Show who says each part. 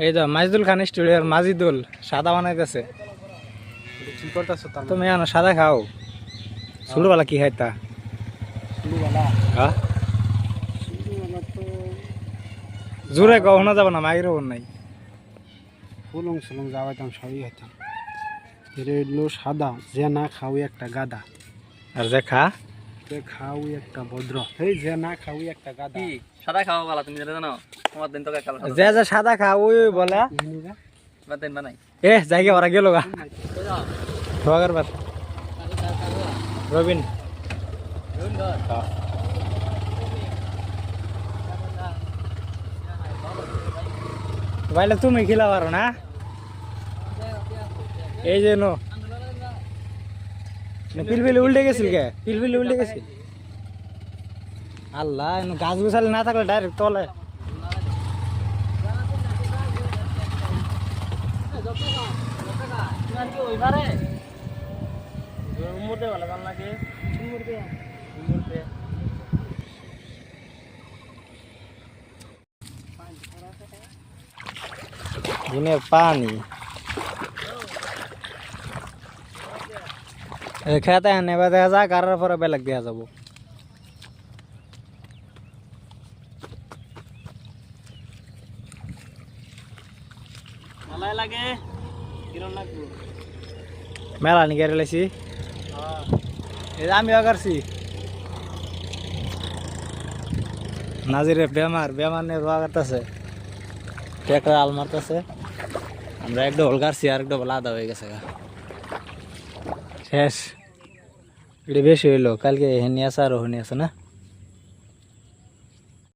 Speaker 1: এই তো মাজিদুল খান স্টুডিওর মাজিদুল সাদা বানাইতেছে।
Speaker 2: কি করতেছ?
Speaker 1: তুমি আনো সাদা খাও। ছোটবেলা কি খাইতা? হ্যাঁ জোরে কখনো যাবো না, মাইর নাই।
Speaker 2: ফুলং সুলং যাওয়াইতাম, সবই খাইতাম। এটা হইলো সাদা, যে না খাওয়াই একটা গাদা,
Speaker 1: আর যে খা
Speaker 2: যে খাওয়াই একটা ভদ্র। এই যে না খাওয়াই একটা গাদা।
Speaker 3: সাদা খাওয়া ভালো, তুমি যেটা জানো তোমার দিন তো
Speaker 1: যে যে সাদা খা ওই বলে
Speaker 3: দিন বানাই।
Speaker 1: এ জায়গা ওরা গেল গা সোহাগের বাদ রবিন। বাইলে তুমি খেলা পারো না, এই যে নো পিলপিলি উল্টে গেছিল কে? পিলপিলি উল্টে গেছিল। আল্লাহ গাছ গুছালে না থাকলে ডাইরেক্ট তলে। দিনের পানি খেতে নেবে দেখা যায়, কারার পরে বেলেগ দেওয়া যাবো। মেলা নিকে রেলেছি, আমিও করছি। নাজিরে বেমার নিয়ে রোয়া করতেছে, ট্রেক্টর আল মারতেছে। আমরা এক ডবল কাটছি, আর এক ডবল আদা হয়ে গেছে শেষ। এটা বেশি হইলো, কালকে হেনি আছে আর হেনি আছে না।